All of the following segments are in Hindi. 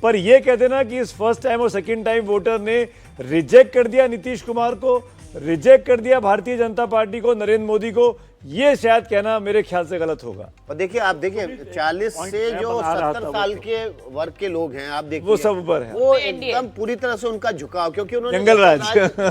पर ये कह देना कि इस फर्स्ट टाइम और सेकंड टाइम वोटर ने रिजेक्ट कर दिया नीतीश कुमार को, रिजेक्ट कर दिया भारतीय जनता पार्टी को, नरेंद्र मोदी को, ये शायद कहना मेरे ख्याल से गलत होगा। और देखिए, आप देखिए 40 से जो 70 साल के वर्ग के लोग हैं, आप देखिए वो सब ऊपर है, वो एकदम पूरी तरह से उनका झुकाव, क्योंकि उन्होंने जंगल राज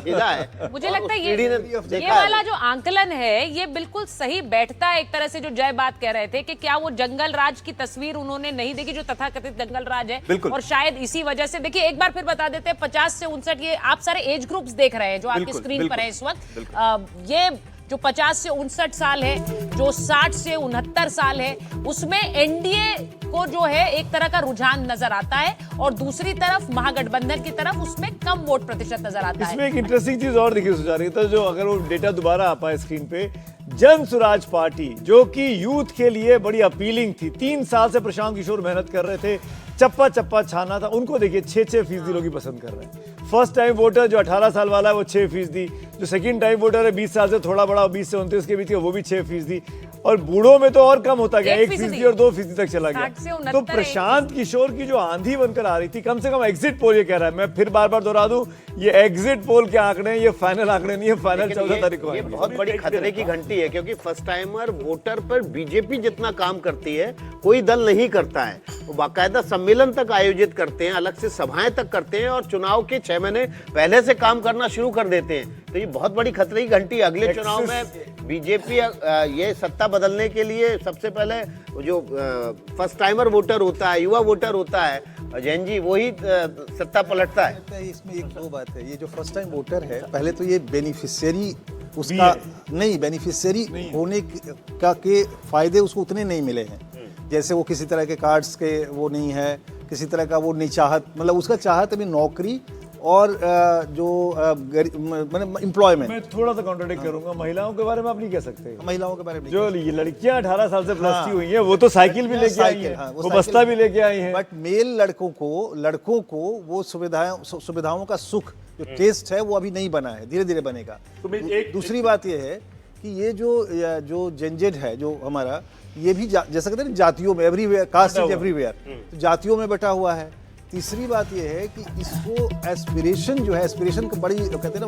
झेला है। मुझे लगता है ये वाला जो आंकलन है ये बिल्कुल सही बैठता है। एक तरह से जो जय बात कह रहे थे कि क्या वो जंगल राज की तस्वीर उन्होंने नहीं देखी, जो तथाकथित जंगल राज है, और शायद इसी वजह से। देखिए एक बार फिर बता देते हैं, 50 से 59, ये आप सारे एज ग्रुप्स देख रहे हैं जो आपकी स्क्रीन पर है इस वक्त। ये जो 50 से 59 साल है, जो 60 से 69 साल है, उसमें एनडीए को जो है एक तरह का रुझान नजर आता है, और दूसरी तरफ महागठबंधन की तरफ उसमें कम वोट प्रतिशत नजर आता है। इसमें एक इंटरेस्टिंग चीज और देखिए सुचारिता, जो अगर वो डेटा दोबारा आ पाए स्क्रीन पे, जन स्वराज पार्टी जो कि यूथ के लिए बड़ी अपीलिंग थी, 3 साल से प्रशांत किशोर मेहनत कर रहे थे, चप्पा चप्पा छाना था, उनको देखिए 6% लोग ही पसंद कर रहे हैं। फर्स्ट टाइम वोटर जो 18 साल वाला है वो 6%, जो सेकंड टाइम वोटर है 20 साल से थोड़ा बड़ा, 20 से 29 के बीच का, वो भी 6%, और बूढ़ों में तो और कम होता गया, 1% और 2% तक चला गया। तो प्रशांत किशोर की जो आंधी बनकर आ रही थी, कम से कम एग्जिट पोल ये कह रहा है, मैं फिर बार बार दोहरा दूं, ये एग्जिट पोल के आंकड़े हैं, ये फाइनल आंकड़े नहीं है, फाइनल 14 तारीख को। ये बहुत बड़ी खतरे की घंटी है, क्योंकि फर्स्ट टाइमर वोटर पर बीजेपी जितना काम करती है कोई दल नहीं करता है। वो बाकायदा सम्मेलन तक आयोजित करते हैं, अलग से सभाएं तक करते हैं, और चुनाव के 6 महीने पहले से काम करना शुरू कर देते हैं। तो ये बहुत बड़ी खतरे की घंटी। अगले चुनाव में बीजेपी ये सत्ता बदलने के लिए सबसे पहले जो फर्स्ट टाइमर वोटर होता है, युवा वोटर होता है, जैन जी, वही सत्ता पलटता है। इसमें एक दो बात है, ये जो फर्स्ट टाइम वोटर है, पहले तो ये बेनिफिशियरी उसका नहीं, बेनिफिशियरी होने का के फायदे उसको उतने नहीं मिले हैं। जैसे वो किसी तरह के कार्ड्स के वो नहीं है, किसी तरह का वो नहीं चाहत, मतलब उसका चाहत अभी नौकरी और जो मतलब एम्प्लॉयमेंट। मैं थोड़ा सा कॉन्ट्रडिक्ट करूंगा, महिलाओं के बारे में आप नहीं कह सकते। महिलाओं के बारे में जो ये लड़कियां 18 साल से प्लस की हुई हैं, वो तो साइकिल भी लेके आई हैं, वो बस्ता भी लेके आई हैं। बट मेल लड़कों को वो सुविधाओं का सुख जो टेस्ट है वो अभी नहीं बना है, धीरे धीरे बनेगा। दूसरी बात ये है कि ये जो जेंजेड है जो हमारा, ये भी जैसा कहते हैं जातियों में, एवरीवेयर, कास्ट इज एवरीवेयर, तो जातियों में बटा हुआ है। तीसरी बात यह है कि इसको एस्पिरेशन जो है, एस्पिरेशन का बड़ी कहते हैं ना,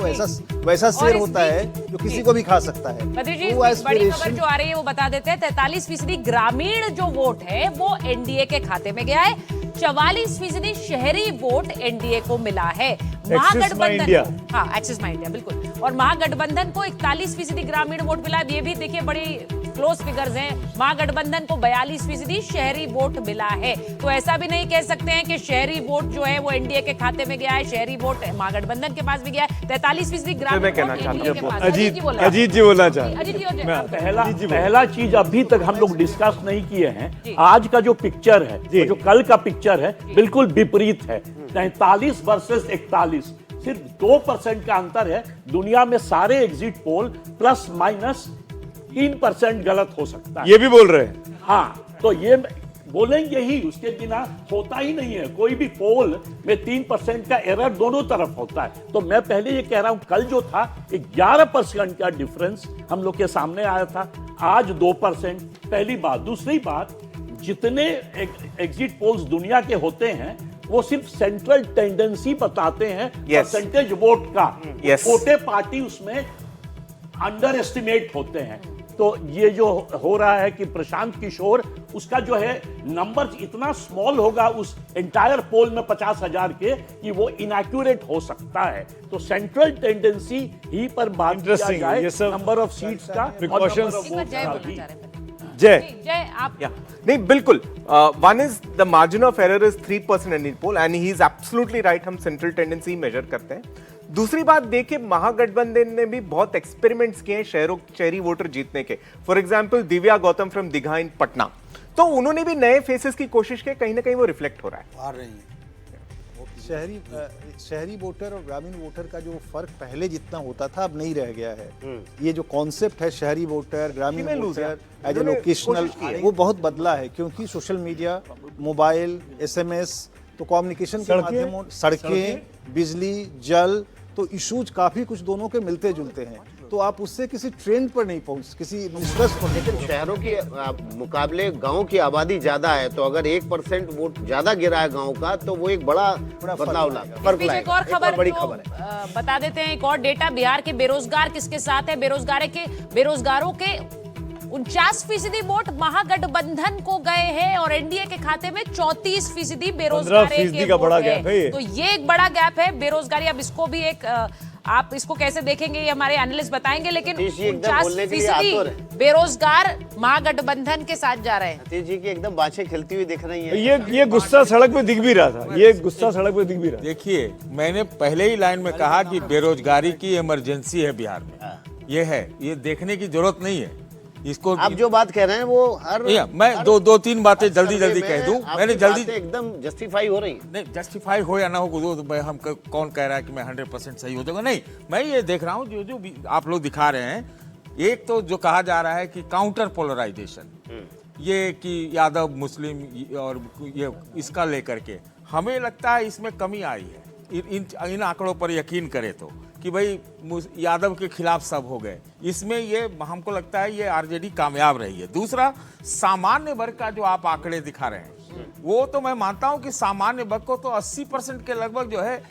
वैसा शेर होता है जो किसी को भी खा सकता है। वो बड़ी खबर जो आ रही है वो बता देते हैं, 43% ग्रामीण जो वोट है वो एनडीए के खाते में गया है, 44% शहरी वोट एनडीए को मिला है। महागठबंधन, हाँ, एक्सिस माई इंडिया, बिल्कुल, और महागठबंधन को 41% ग्रामीण वोट मिला। ये भी देखिए बड़ी क्लोज फिगर्स हैं। महागठबंधन को 42% शहरी वोट मिला है। तो ऐसा भी नहीं कह सकते हैं कि शहरी वोट जो है वो एनडीए के खाते में गया है, शहरी वोट महागठबंधन के पास भी गया है। 43% ग्रामीण वोट एनडीए के पास। अजीत जी बोलना चाहते हैं। पहला चीज अभी तक हम लोग डिस्कस नहीं किए हैं, आज का जो पिक्चर है, जो कल का पिक्चर है, बिल्कुल विपरीत है। 43 वर्सेस 41, सिर्फ 2% का अंतर है। दुनिया में सारे एग्जिट पोल प्लस माइनस 3% गलत हो सकता है। ये भी बोल रहे हैं। हाँ, तो ये बोलेंगे ही, उसके बिना होता ही नहीं है। कोई भी पोल में 3% का एरर दोनों तरफ होता है। तो मैं पहले ये कह रहा हूं, कल जो था 11% का डिफरेंस हम लोग के सामने आया था, आज 2%। पहली बात। दूसरी बात, जितने एग्जिट पोल्स दुनिया के होते हैं वो सिर्फ सेंट्रल टेंडेंसी बताते हैं, परसेंटेज वोट का। छोटे पार्टी उसमें अंडर एस्टिमेट होते हैं। तो ये जो हो रहा है कि प्रशांत किशोर, उसका जो है नंबर इतना स्मॉल होगा उस एंटायर पोल में 50,000 के, कि वो इनएक्यूरेट हो सकता है। तो सेंट्रल टेंडेंसी ही पर बात किया जाए, नंबर ऑफ सीट्स का, प्रिकॉशंस। जय आप नहीं, बिल्कुल, one is the margin of error is 3% in poll, and he is absolutely right. हम सेंट्रल टेंडेंसी मेजर करते हैं। दूसरी बात देखिए, महागठबंधन ने भी बहुत एक्सपेरिमेंट्स किए हैं शहरी वोटर जीतने के। For example Divya Gautam from Digha in Patna, तो उन्होंने भी नए फेसेस की कोशिश की, कहीं ना कहीं वो रिफ्लेक्ट हो रहा है। आ रही है शहरी वोटर और ग्रामीण वोटर का जो फर्क पहले जितना होता था अब नहीं रह गया है। ये जो कॉन्सेप्ट है शहरी वोटर, ग्रामीण वोटर एज ए लोकेशनल, वो बहुत बदला है, क्योंकि सोशल मीडिया, मोबाइल, SMS, तो कम्युनिकेशन के माध्यमों, सड़कें, बिजली, जल, तो इश्यूज काफी कुछ दोनों के मिलते जुलते हैं। तो आप उससे किसी ट्रेंड पर नहीं पहुंच, किसी निष्कर्ष पर नहीं पहुंच। शहरों की मुकाबले गांव की आबादी ज्यादा है, तो अगर 1% वोट ज्यादा गिरा है गांव का, तो वो एक बड़ा बदलाव लाएगा, फर्क बीच एक लाएगा। और खबर बड़ी जो, खबर है। बता देते हैं एक और डेटा, बिहार के बेरोजगार किसके साथ है। बेरोजगारों के 49% वोट महागठबंधन को गए हैं और एनडीए के खाते में 34% बेरोजगारी 15% के का वोट बड़ा है। गैप है ये। तो ये एक बड़ा गैप है बेरोजगारी। अब इसको भी एक आप इसको कैसे देखेंगे ये हमारे एनालिस्ट बताएंगे, लेकिन सतीश जी एकदम बोलने के लिए आतुर है। 49% बेरोजगार महागठबंधन के साथ जा रहे हैं। सतीश जी की एकदम बाँछें खिलती हुई दिख रही है। ये गुस्सा सड़क पे दिख भी रहा था, ये गुस्सा सड़क पे दिख भी रहा। देखिए, मैंने पहले ही लाइन में कहा कि बेरोजगारी की इमरजेंसी है बिहार में, ये है, ये देखने की जरूरत नहीं है इसको। आप जो बात कह रहे हैं वो हर मैं दो तीन बातें जल्दी कह दूं। मैंने जल्दी एकदम जस्टिफाई हो रही है। नहीं, जस्टिफाई हो या ना हो तो हम कौन कह रहा है कि मैं 100% सही हो जाऊंगा। नहीं, मैं ये देख रहा हूं जो भी आप लोग दिखा रहे हैं। एक तो जो कहा जा रहा है कि काउंटर पोलराइजेशन, ये कि यादव मुस्लिम और ये इसका लेकर के हमें लगता है इसमें कमी आई है। इन आंकड़ों पर यकीन करें तो कि भाई यादव के खिलाफ सब हो गए, इसमें ये हमको लगता है ये आरजेडी कामयाब रही है। दूसरा, सामान्य वर्ग का जो आप आंकड़े दिखा रहे हैं, वो तो मैं मानता हूं कि सामान्य वर्ग को तो 80% के लगभग जो है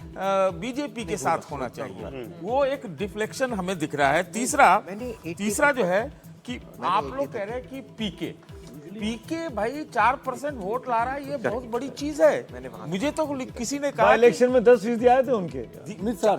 बीजेपी के साथ होना चाहिए। वो एक डिफ्लेक्शन हमें दिख रहा है। तीसरा जो है कि आप लोग कह रहे हैं कि पीके भाई 4% वोट ला रहा है, ये बहुत बड़ी चीज है। मुझे तो किसी ने कहा इलेक्शन में 10% आए थे उनके।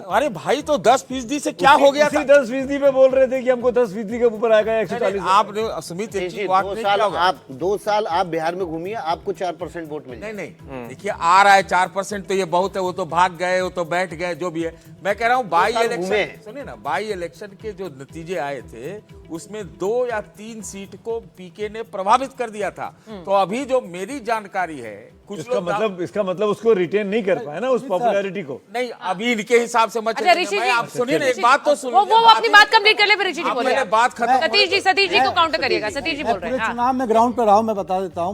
अरे भाई, तो 10% से क्या हो गया था? 10% पे बोल रहे थे कि हमको 10% के ऊपर आएगा 140। आपने सुमित एक चीज बात नहीं किया होगा। 2 साल आप बिहार में घूमिए, आपको 4% वोट मिले। नहीं, देखिए आ रहा है 4%, तो ये बहुत है। वो तो भाग गए, वो तो बैठ गए, जो भी है। मैं कह रहा हूँ बाई इलेक्शन, सुनिए ना, बाई इलेक्शन के जो नतीजे आए थे उसमें 2 या 3 सीट को पीके ने प्रभावित कर दिया था। तो अभी जो मेरी जानकारी है, कुछ इसका मतलब उसको रिटेन नहीं कर पाए ना, उस पॉपुलैरिटी को। नहीं, अभी इनके हिसाब से मत। अच्छा ऋषि जी, आप सुनिए ना, एक बात तो सुनिए। वो अपनी बात कंप्लीट कर ले, फिर ऋषि जी बोलिए। मैंने बात खत्म। सतीश जी को काउंटर करिएगा। सतीश जी बोल रहे हैं। चुनाव में ग्राउंड पर रहा हूं, मैं बता देता हूं।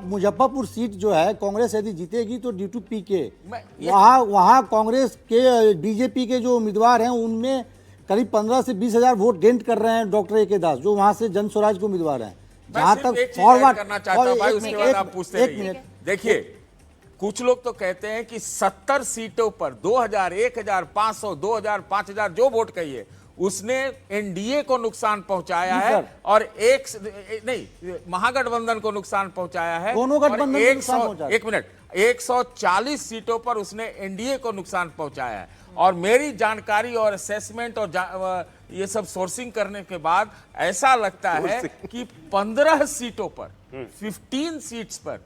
मुजफ्फरपुर सीट जो है, कांग्रेस यदि जीतेगी तो ड्यू टू पीके। वहां कांग्रेस के बीजेपी के जो उम्मीदवार हैं उनमें करीब 15 से 20 हजार वोट डेंट कर रहे हैं डॉक्टर ए.के. दास, जो वहां से जन स्वराज के उम्मीदवार हैं। जहां तक फॉरवर्ड करना चाहता हूं भाई, उसके बाद आप पूछते रहिए। देखिए, कुछ लोग तो कहते हैं कि 70 सीटों पर 2000, 1500, 2000, 5000 जो वोट कहिए, उसने एनडीए को नुकसान पहुंचाया है और महागठबंधन को नुकसान पहुंचाया है। दोनों गठबंधन को नुकसान पहुंचाया। 140 सीटों पर उसने एनडीए को नुकसान पहुंचाया है। और मेरी जानकारी और असेसमेंट और ये सब सोर्सिंग करने के बाद ऐसा लगता है कि 15 सीटों पर 15 सीट्स पर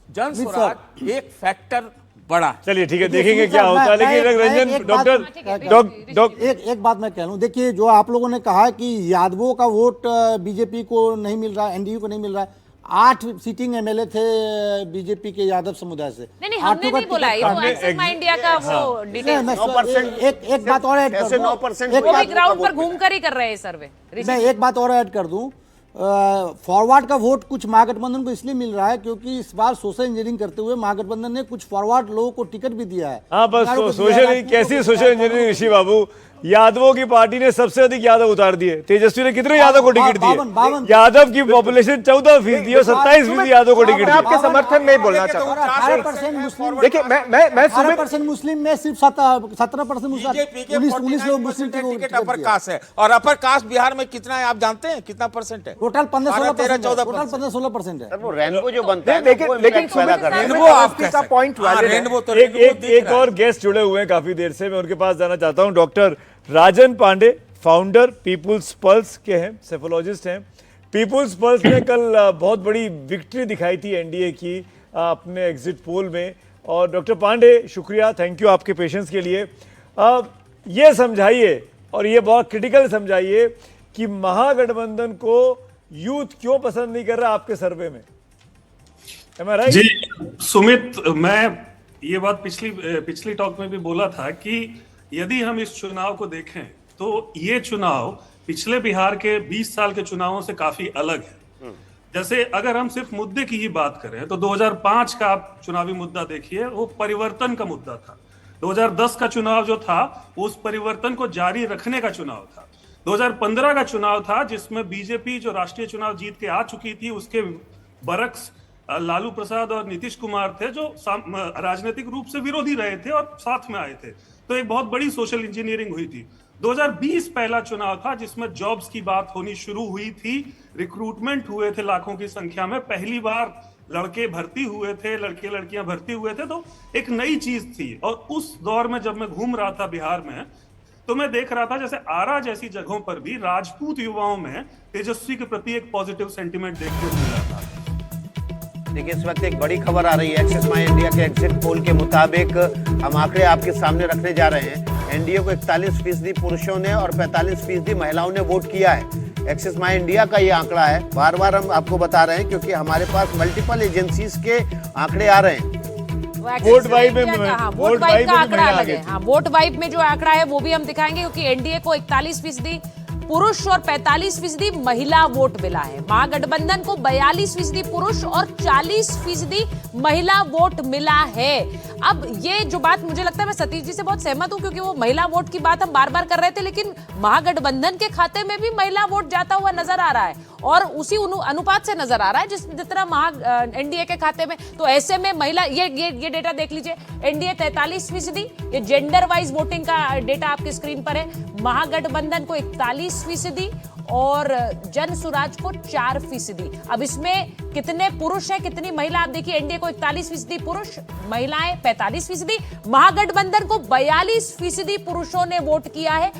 जन स्वराज एक फैक्टर बड़ा। चलिए ठीक है, देखेंगे क्या होता है। लेकिन रंजन डॉक्टर एक बात मैं कह लूं, देखिए जो आप लोगों ने कहा कि यादवों का वोट बीजेपी को नहीं मिल रहा है, एनडीए को नहीं मिल रहा है। 8 सीटिंग एमएलए थे बीजेपी के यादव समुदाय से। नहीं, हमने नहीं बोला, ये वो एक्सेस माई इंडिया का वो डिटेल। 9%। एक बात और ऐड कर दूं, 9% वो भी ग्राउंड पर घूमकर ही कर रहे हैं सर्वे। मैं एक बात और ऐड कर दूं, फॉरवर्ड का वोट कुछ महागठबंधन को इसलिए मिल रहा है क्योंकि इस बार सोशल इंजीनियरिंग करते हुए महागठबंधन ने कुछ फॉरवर्ड लोगों को टिकट भी दिया है। हाँ, बस सोशल, कैसी सोशल इंजीनियरिंग ऋषि बाबू? यादवों की पार्टी ने सबसे अधिक यादव उतार दिए। तेजस्वी ने कितने यादव को टिकट दिए? यादव की पॉपुलेशन 14% और 27% यादव को टिकट दिए। आपके समर्थन में बोलना चाहता हूँ। 18% मुस्लिम, देखिए, मैं 18% मुस्लिम में सिर्फ 17% मुस्लिम, बीजेपी के 19 लोग मुस्लिम टिकट अपर कास्ट है। और अपर कास्ट बिहार में कितना है आप जानते हैं? कितना परसेंट है? टोटल 15-16%। वो रेनबो जो बनता है, लेकिन रेनबो आपका पॉइंट रेनबो तो एक और गेस्ट जुड़े हुए हैं काफी देर से, मैं उनके पास जाना चाहता हूं। डॉक्टर राजन पांडे, फाउंडर पीपुल्स पल्स के हैं, सेफोलॉजिस्ट हैं। पीपुल्स पल्स ने कल बहुत बड़ी विक्ट्री दिखाई थी एनडीए की अपने एग्जिट पोल में। और डॉक्टर पांडे, शुक्रिया, थैंक यू आपके पेशेंस के लिए। ये समझाइए, और ये बहुत क्रिटिकल समझाइए, कि महागठबंधन को यूथ क्यों पसंद नहीं कर रहा आपके सर्वे में? Am I right? जी सुमित, मैं ये बात पिछली टॉक में भी बोला था कि यदि हम इस चुनाव को देखें तो ये चुनाव पिछले बिहार के 20 साल के चुनावों से काफी अलग है। जैसे अगर हम सिर्फ मुद्दे की ही बात करें तो 2005 का आप चुनावी मुद्दा देखिए, वो परिवर्तन का मुद्दा था। 2010 का चुनाव जो था वो उस परिवर्तन को जारी रखने का चुनाव था। 2015 का चुनाव था जिसमें बीजेपी जो राष्ट्रीय चुनाव जीत के आ चुकी थी, उसके बरक्स लालू प्रसाद और नीतीश कुमार थे जो राजनीतिक रूप से विरोधी रहे थे और साथ में आए थे। तो एक बहुत बड़ी सोशल इंजीनियरिंग हुई थी। 2020 पहला चुनाव था जिसमें जॉब्स की बात होनी शुरू हुई थी, रिक्रूटमेंट हुए थे लाखों की संख्या में, पहली बार लड़के भर्ती हुए थे, लड़के लड़कियां भर्ती हुए थे, तो एक नई चीज थी। और उस दौर में जब मैं घूम रहा था बिहार में, तो मैं देख रहा था जैसे आरा जैसी जगहों पर भी राजपूत युवाओं में तेजस्वी के प्रति एक पॉजिटिव सेंटिमेंट देखने को मिला था। देखिए, इस वक्त एक बड़ी खबर आ रही है। एक्सिस माई इंडिया के एग्जिट पोल के मुताबिक हम आंकड़े आपके सामने रखने जा रहे हैं। एनडीए को 41% पुरुषों ने और 45% महिलाओं ने वोट किया है। एक्सिस माई इंडिया का ये आंकड़ा है, बार बार हम आपको बता रहे हैं क्योंकि हमारे पास मल्टीपल एजेंसीज के आंकड़े आ रहे हैं। वोट वाइब में वोट वाइब का आंकड़ा अलग है। हाँ, वोट वाइब में जो आंकड़ा है वो भी हम दिखाएंगे, क्योंकि एनडीए को 41% पुरुष और 45% महिला वोट मिला है। महागठबंधन को 42% पुरुष और 40% महिला वोट मिला है। अब ये जो बात मुझे लगता है, मैं सतीश जी से बहुत सहमत हूं, क्योंकि वो महिला वोट की बात हम बार बार कर रहे थे, लेकिन महागठबंधन के खाते में भी महिला वोट जाता हुआ नजर आ रहा है और उसी अनुपात से नजर आ रहा है जितना एनडीए के खाते में। तो ऐसे में महिला, ये डेटा देख लीजिए, एनडीए 43%, ये जेंडर वाइज वोटिंग का डेटा आपके स्क्रीन पर है। महागठबंधन को 41% और जन सुराज को 4%। अब इसमें कितने पुरुष हैं, कितनी महिला, आप देखिए, एनडीए को 41% पुरुष, महिलाएं 45%, महागठबंधन को 42% पुरुषों ने वोट किया है।